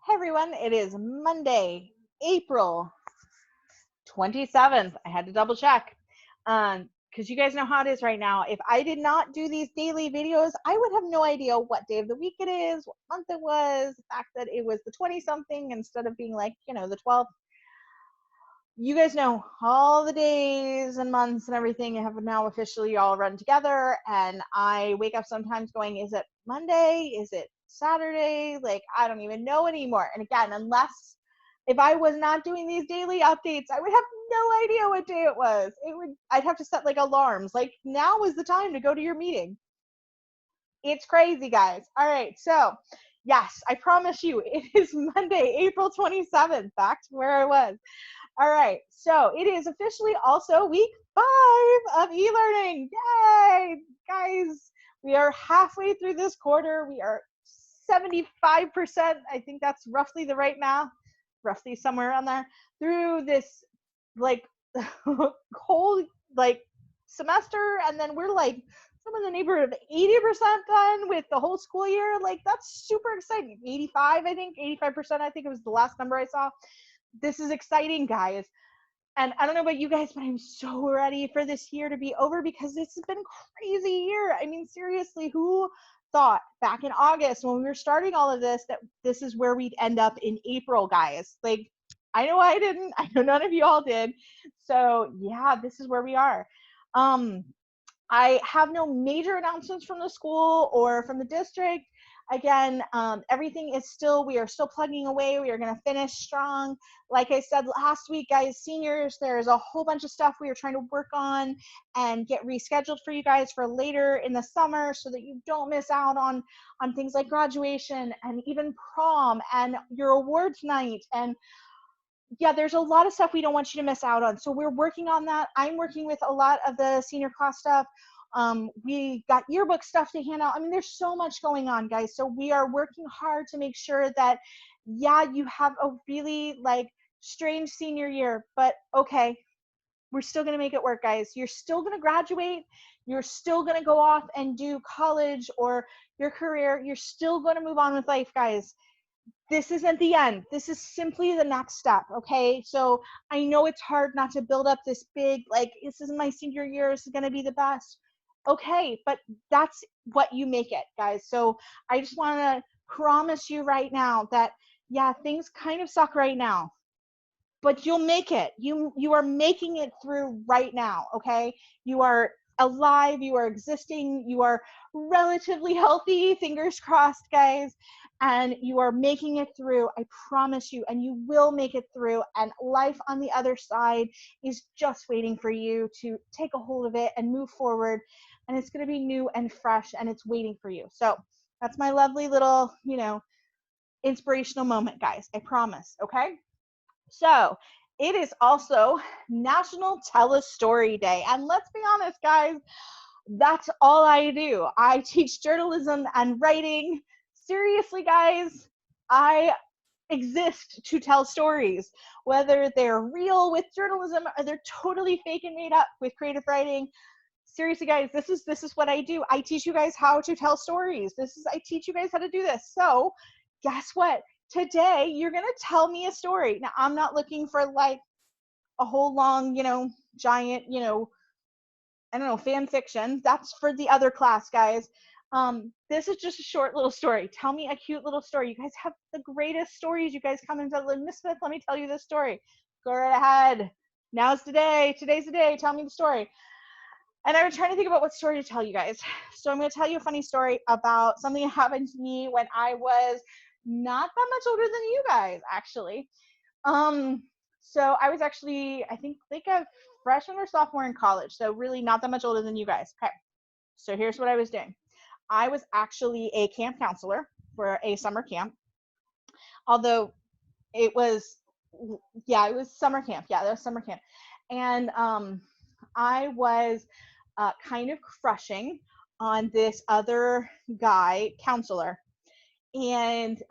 Hey everyone, it is Monday, April 27th. I had to double check. Because you guys know how it is right now. If I did not do these daily videos, I would have no idea what day of the week it is, what month it was, the fact that it was the 20 something instead of being like, the 12th. You guys know all the days and months and everything have now officially all run together. And I wake up sometimes going, is it Monday? Is it Saturday? Like, I don't even know anymore. And again, unless if I was not doing these daily updates, I would have no idea what day it was. I'd have to set like alarms. Like, now is the time to go to your meeting. It's crazy, guys. All right. So, yes, I promise you, it is Monday, April 27th, back to where I was. All right, so it is officially also week 5 of e-learning. Yay, guys! We are halfway through this quarter. We are 75%. I think that's roughly the right math, roughly somewhere around there, through this like whole like semester, and then we're like some in the neighborhood of 80% done with the whole school year. Like, that's super exciting. 85, I think, 85%. I think it was the last number I saw. This is exciting, guys. And I don't know about you guys, but I'm so ready for this year to be over because this has been a crazy year. I mean, seriously, who thought back in August when we were starting all of this that this is where we'd end up in April, guys? Like, I know I didn't. I know none of you all did. So yeah, this is where we are. I have no major announcements from the school or from the district. Again, everything is we are still plugging away. We are going to finish strong. Like I said last week, guys, seniors, there's a whole bunch of stuff we are trying to work on and get rescheduled for you guys for later in the summer so that you don't miss out on things like graduation and even prom and your awards night. And yeah, there's a lot of stuff we don't want you to miss out on. So we're working on that. I'm working with a lot of the senior class stuff. We got yearbook stuff to hand out. I mean, there's so much going on, guys. So we are working hard to make sure that, yeah, you have a really like strange senior year, but okay, we're still going to make it work, guys. You're still going to graduate. You're still going to go off and do college or your career. You're still going to move on with life, guys. This isn't the end. This is simply the next step, okay? So I know it's hard not to build up this big, like, this is my senior year, this is gonna be the best. Okay, but that's what you make it, guys. So I just wanna promise you right now that, yeah, things kind of suck right now, but you'll make it. You are making it through right now, okay? You are alive, you are existing, you are relatively healthy, fingers crossed, guys, and you are making it through. I promise you, and you will make it through, and life on the other side is just waiting for you to take a hold of it and move forward, and it's going to be new and fresh, and it's waiting for you. So that's my lovely little, inspirational moment, guys. I promise, okay? So it is also National Tell a Story Day. And let's be honest, guys, that's all I do. I teach journalism and writing. Seriously, guys, I exist to tell stories, whether they're real with journalism or they're totally fake and made up with creative writing. Seriously, guys, this is what I do. I teach you guys how to tell stories. I teach you guys how to do this. So guess what? Today, you're going to tell me a story. Now, I'm not looking for like a whole long, giant, I don't know, fan fiction. That's for the other class, guys. This is just a short little story. Tell me a cute little story. You guys have the greatest stories. You guys come and tell Miss Smith, let me tell you this story. Go right ahead. Now's the day. Today's the day. Tell me the story. And I was trying to think about what story to tell you guys. So I'm going to tell you a funny story about something that happened to me when I was not that much older than you guys, actually. So I was actually, I think like a freshman or sophomore in college. So really not that much older than you guys. Okay. So here's what I was doing. I was actually a camp counselor for a summer camp. Although it was summer camp. Yeah, that was summer camp. And I was kind of crushing on this other guy counselor. And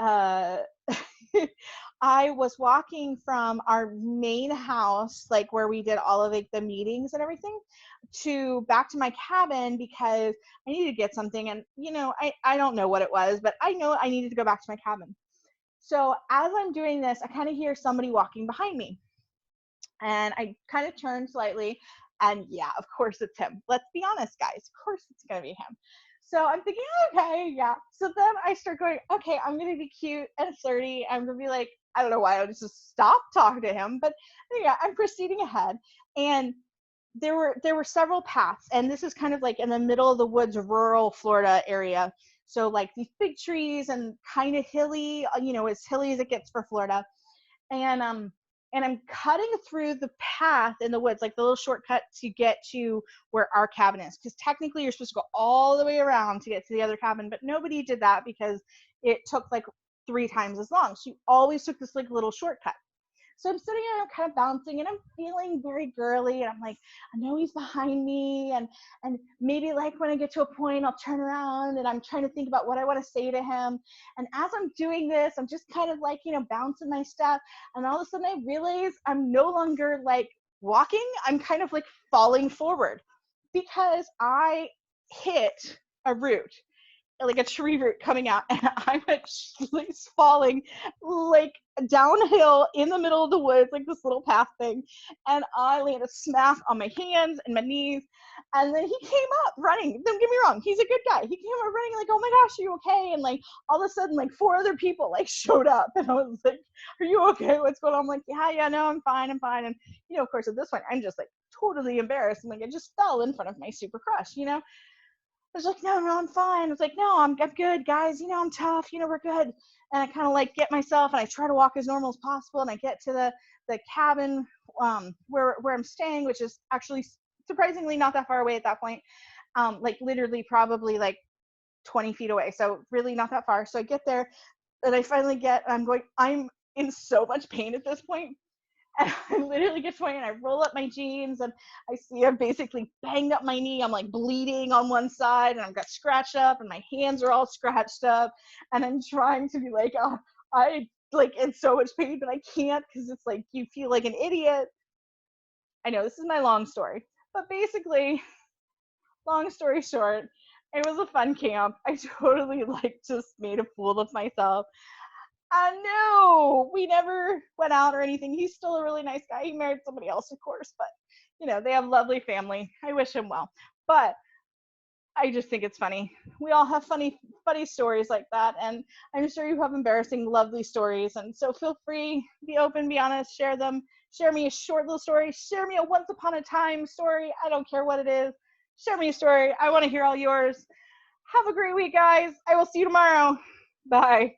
I was walking from our main house, like where we did all of like the meetings and everything, to back to my cabin because I needed to get something. And I don't know what it was, but I know I needed to go back to my cabin. So as I'm doing this, I kind of hear somebody walking behind me. And I kind of turn slightly, and yeah, of course it's him. Let's be honest, guys. Of course it's going to be him. So I'm thinking, okay, yeah. So then I start going, okay, I'm going to be cute and flirty. I'm going to be like, I don't know why I just stop talking to him, but yeah, I'm proceeding ahead. And there were several paths, and this is kind of like in the middle of the woods, rural Florida area. So like these big trees and kind of hilly, as hilly as it gets for Florida. And I'm cutting through the path in the woods, like the little shortcut to get to where our cabin is. Because technically you're supposed to go all the way around to get to the other cabin, but nobody did that because it took like 3 times as long. So you always took this like little shortcut. So I'm sitting there, I'm kind of bouncing, and I'm feeling very girly, and I'm like, I know he's behind me, and maybe like when I get to a point, I'll turn around, and I'm trying to think about what I want to say to him. And as I'm doing this, I'm just kind of like, bouncing my step, and all of a sudden I realize I'm no longer like walking, I'm kind of like falling forward because I hit a root, like a tree root coming out, and I'm actually falling like downhill in the middle of the woods, like this little path thing, and I landed smack on my hands and my knees. And then he came up running. Don't get me wrong, he's a good guy. He came up running like, oh my gosh, are you okay? And like all of a sudden like 4 other people like showed up, and I was like, are you okay? What's going on? I'm like, yeah, no, I'm fine. And of course at this point I'm just like totally embarrassed. I'm like, I just fell in front of my super crush. I was like, no, I'm fine. I was like, no, I'm good, guys. I'm tough. We're good. And I kind of like get myself, and I try to walk as normal as possible. And I get to the cabin where I'm staying, which is actually surprisingly not that far away at that point. Like literally probably like 20 feet away. So really not that far. So I get there, and I finally I'm in so much pain at this point. And I literally get to and I roll up my jeans, and I see I've basically banged up my knee. I'm like bleeding on one side, and I've got scratched up, and my hands are all scratched up. And I'm trying to be like, oh, I like in so much pain, but I can't because it's like you feel like an idiot. I know this is my long story, but basically, long story short, it was a fun camp. I totally like just made a fool of myself. No, we never went out or anything. He's still a really nice guy. He married somebody else, of course, but they have lovely family. I wish him well. But I just think it's funny. We all have funny stories like that, and I'm sure you have embarrassing, lovely stories. And so feel free, be open, be honest, share them. Share me a short little story. Share me a once upon a time story. I don't care what it is. Share me a story. I want to hear all yours. Have a great week, guys. I will see you tomorrow. Bye.